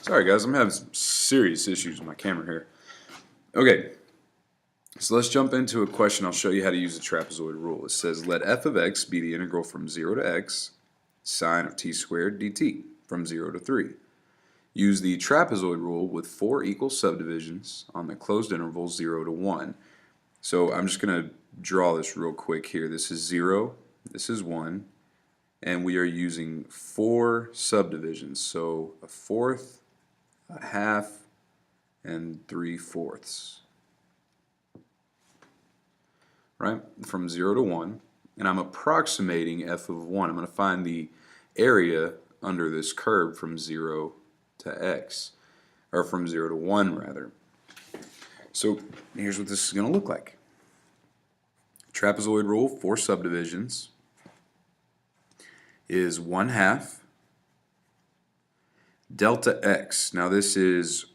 Sorry guys, I'm having some serious issues with my camera here. Okay, so let's jump into a question. I'll show you how to use the trapezoid rule. It says let f of x be the integral from 0 to x sine of t squared dt from 0 to 3. Use the trapezoid rule with 4 equal subdivisions on the closed interval 0 to 1. So I'm just going to draw this real quick here. This is 0, this is 1, and we are using 4 subdivisions. So a fourth, a half, and 3/4. Right? From 0 to 1. And I'm approximating f of 1. I'm going to find the area under this curve from 0 to x. Or from 0 to 1, rather. So here's what this is going to look like. Trapezoid rule, 4 subdivisions, is 1/2 delta x. Now this is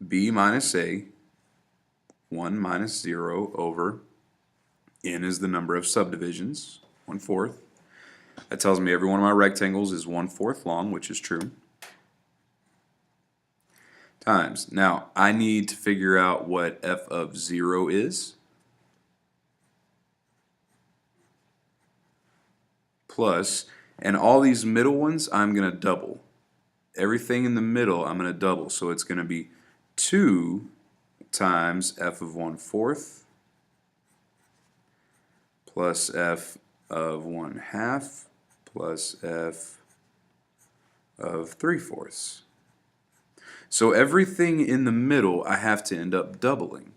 b minus a, 1 minus 0 over n is the number of subdivisions, 1/4. That tells me every one of my rectangles is 1/4 long, which is true. Times. Now I need to figure out what f of 0 is. Plus, and all these middle ones I'm going to double. Everything in the middle I'm going to double, so it's going to be 2 times f of 1/4 plus f of 1/2 plus f of 3/4. So everything in the middle I have to end up doubling.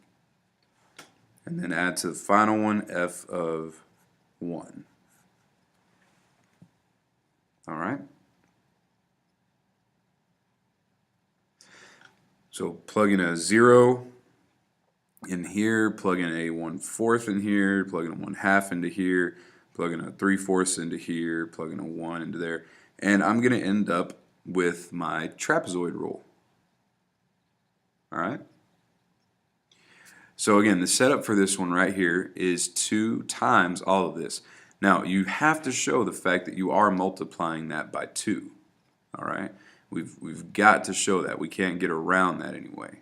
And then add to the final one f of 1. Alright? So plug in a 0 in here, plug in a 1/4 in here, plug in a 1/2 into here, plug in a 3/4 into here, plug in a 1 into there, and I'm going to end up with my trapezoid rule. Alright? So again, the setup for this one right here is 2 times all of this. Now, you have to show the fact that you are multiplying that by 2. Alright? We've got to show that. We can't get around that anyway.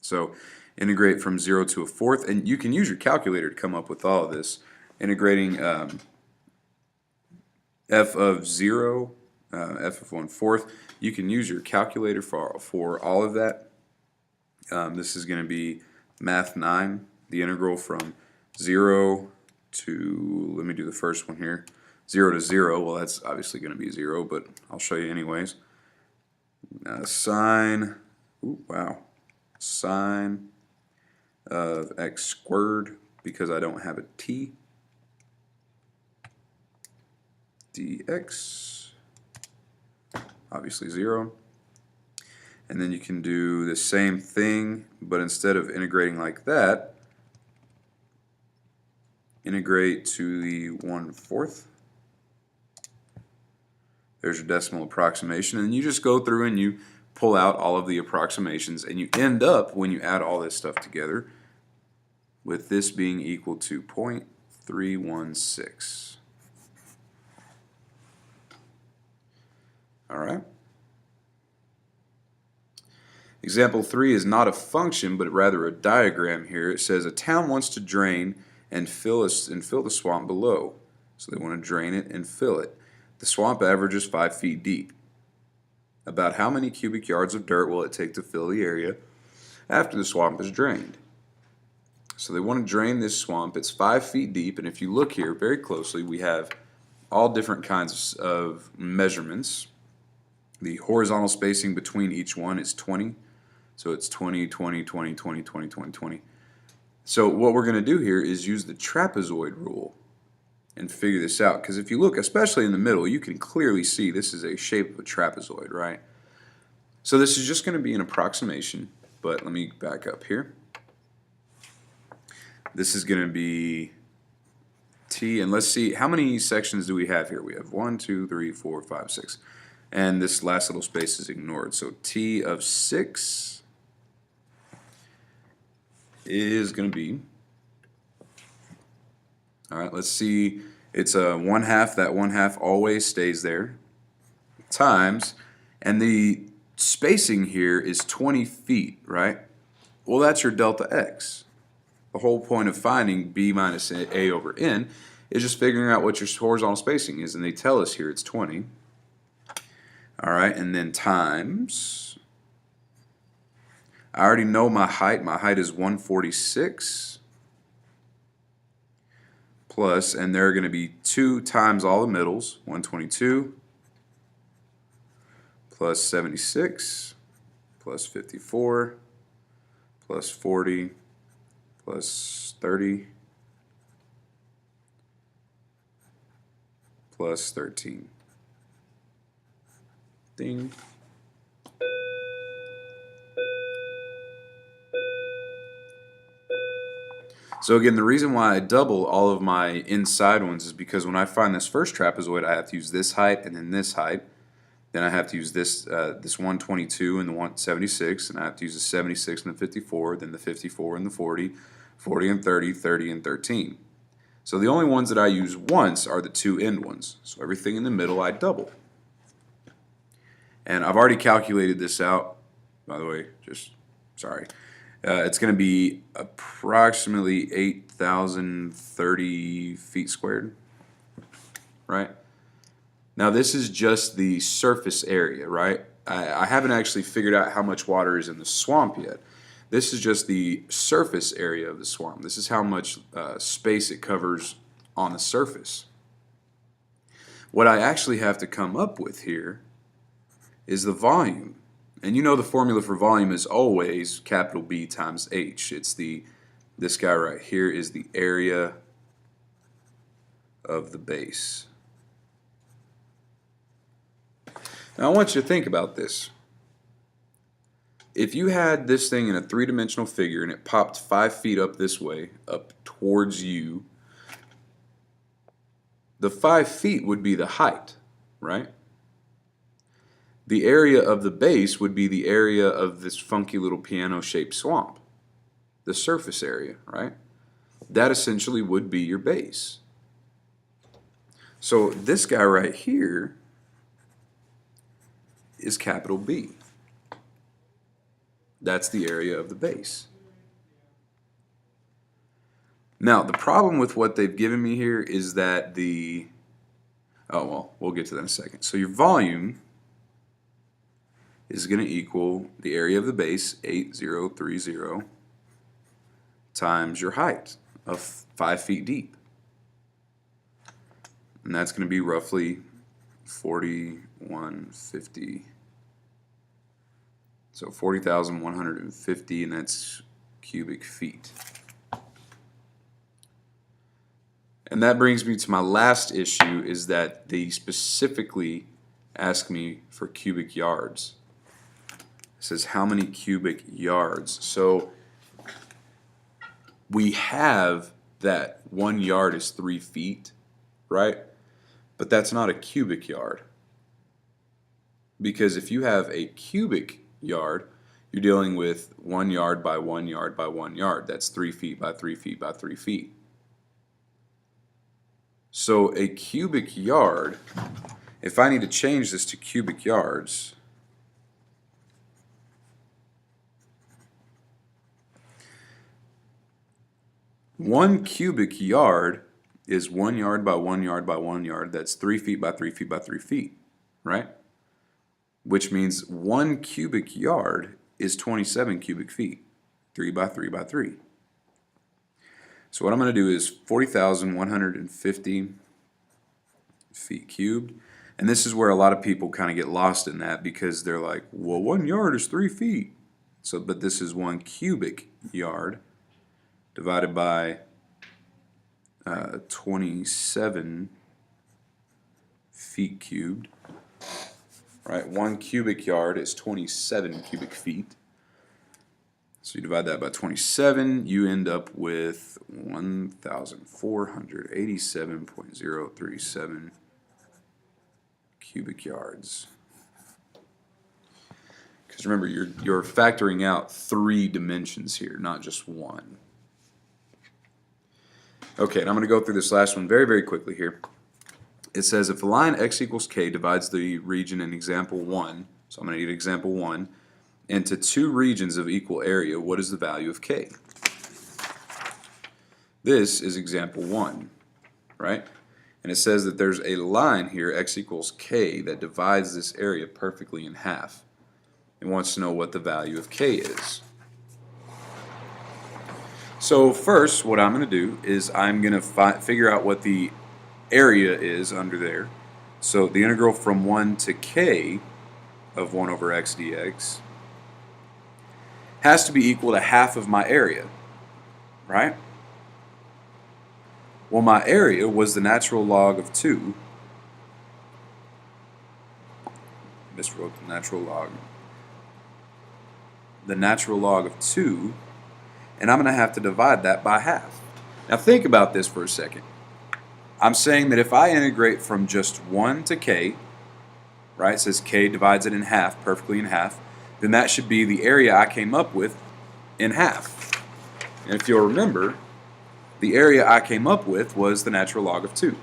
So integrate from 0 to 1/4, and you can use your calculator to come up with all of this. Integrating f of 0, f of 1/4, you can use your calculator for all of that. This is going to be Math 9, the integral from 0 to, let me do the first one here, 0 to 0. Well, that's obviously going to be 0, but I'll show you anyways. Sine, sine of x squared, because I don't have a t, dx, obviously 0. And then you can do the same thing, but instead of integrating like that, integrate to the 1/4. There's your decimal approximation, and you just go through and you pull out all of the approximations, and you end up, when you add all this stuff together, with this being equal to 0.316. Alright? Example 3 is not a function, but rather a diagram here. It says a town wants to drain and fill the swamp below. So they want to drain it and fill it. The swamp averages 5 feet deep. About how many cubic yards of dirt will it take to fill the area after the swamp is drained? So they want to drain this swamp. It's 5 feet deep, and if you look here very closely, we have all different kinds of measurements. The horizontal spacing between each one is 20. So it's 20, 20, 20, 20, 20, 20, 20. So what we're going to do here is use the trapezoid rule and figure this out. Because if you look, especially in the middle, you can clearly see this is a shape of a trapezoid, right? So this is just going to be an approximation, but let me back up here. This is going to be t, and let's see, how many sections do we have here? We have 1, 2, 3, 4, 5, 6. And this last little space is ignored. So t of 6 is going to be, alright, let's see, it's a 1/2, that 1/2 always stays there, times, And the spacing here is 20 feet, right? Well, that's your delta x. The whole point of finding b minus a over n is just figuring out what your horizontal spacing is, and they tell us here it's 20. All right, and then times, I already know my height. My height is 146 plus, and there are going to be 2 times all the middles, 122 plus 76 plus 54 plus 40 plus 30 plus 13. Ding. So again, the reason why I double all of my inside ones is because when I find this first trapezoid, I have to use this height and then this height. Then I have to use this this 122 and the 176, and I have to use the 76 and the 54, then the 54 and the 40, 40 and 30, 30 and 13. So the only ones that I use once are the 2 end ones. So everything in the middle I double. And I've already calculated this out, by the way, just sorry. It's going to be approximately 8,030 feet squared, right? Now this is just the surface area, right? I haven't actually figured out how much water is in the swamp yet. This is just the surface area of the swamp. This is how much space it covers on the surface. What I actually have to come up with here is the volume. And you know the formula for volume is always capital B times H. It's this guy right here is the area of the base. Now I want you to think about this. If you had this thing in a 3-dimensional figure and it popped 5 feet up this way, up towards you, the 5 feet would be the height, right? The area of the base would be the area of this funky little piano-shaped swamp. The surface area, right? That essentially would be your base. So this guy right here is capital B. That's the area of the base. Now, the problem with what they've given me here is that we'll get to that in a second. So your volume is going to equal the area of the base, 8030, times your height of 5 feet deep. And that's going to be roughly 4150. So 40,150, and that's cubic feet. And that brings me to my last issue, is that they specifically ask me for cubic yards. It says how many cubic yards. So we have that 1 yard is 3 feet, right? But that's not a cubic yard. Because if you have a cubic yard, you're dealing with 1 yard by 1 yard by 1 yard. That's 3 feet by 3 feet by 3 feet. So a cubic yard, if I need to change this to cubic yards, one cubic yard is 1 yard by 1 yard by 1 yard. That's 3 feet by 3 feet by 3 feet, right? Which means 1 cubic yard is 27 cubic feet, 3 by 3 by 3. So what I'm going to do is 40,150 feet cubed. And this is where a lot of people kind of get lost in that, because they're like, well, 1 yard is 3 feet. So, but this is 1 cubic yard divided by 27 feet cubed. Right, 1 cubic yard is 27 cubic feet. So you divide that by 27, you end up with 1,487.037 cubic yards. Because remember, you're factoring out 3 dimensions here, not just 1. Okay, and I'm going to go through this last one very, very quickly here. It says if the line x equals k divides the region in example 1, So I'm going to need example 1. Into two regions of equal area, what is the value of k? This is example 1, right? And it says that there's a line here, x equals k, that divides this area perfectly in half. It wants to know what the value of k is. So first, what I'm going to do is I'm going to figure out what the area is under there. So the integral from 1 to k of 1 over x dx has to be equal to half of my area, right? Well, my area was the natural log of 2. Miswrote the natural log. The natural log of 2, and I'm going to have to divide that by half. Now think about this for a second. I'm saying that if I integrate from just 1 to k, right, it says k divides it in half, perfectly in half, then that should be the area I came up with in half. And if you'll remember, the area I came up with was the natural log of 2.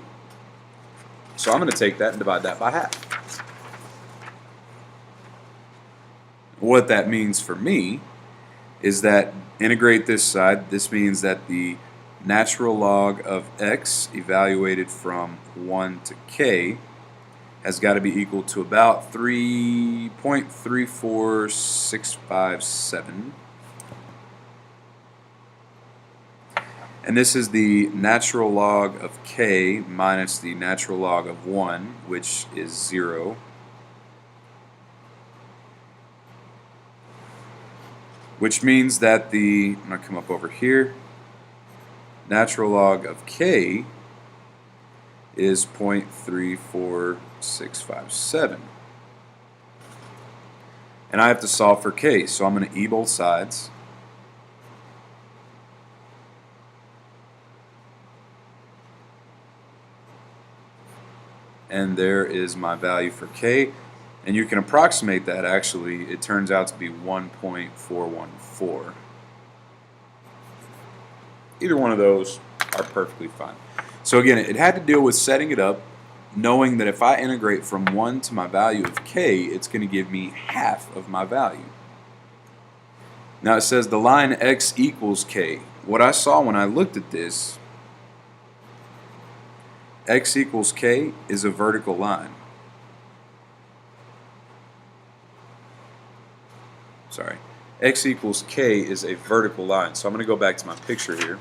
So I'm going to take that and divide that by half. What that means for me is that integrate this side. This means that the natural log of x evaluated from 1 to k has got to be equal to about 3.34657. And this is the natural log of k minus the natural log of 1, which is 0. Which means that I'm going to come up over here, natural log of k is 0.34657. And I have to solve for k, so I'm going to e both sides. And there is my value for k. And you can approximate that, actually. It turns out to be 1.414. Either one of those are perfectly fine. So again, it had to deal with setting it up, knowing that if I integrate from 1 to my value of k, it's going to give me half of my value. Now it says the line x equals k. What I saw when I looked at this, x equals k is a vertical line. Sorry, x equals k is a vertical line. So I'm going to go back to my picture here.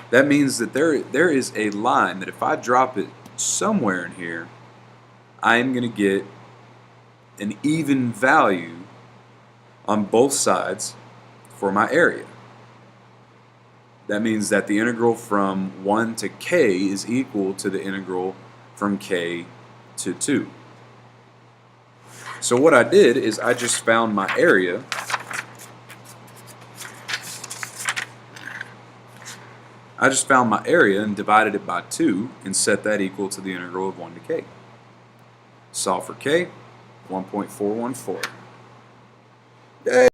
That means that there is a line that if I drop it somewhere in here, I am going to get an even value on both sides for my area. That means that the integral from 1 to k is equal to the integral from k to 2. So what I did is I just found my area. I just found my area and divided it by 2 and set that equal to the integral of 1 to k. Solve for k, 1.414. Yay!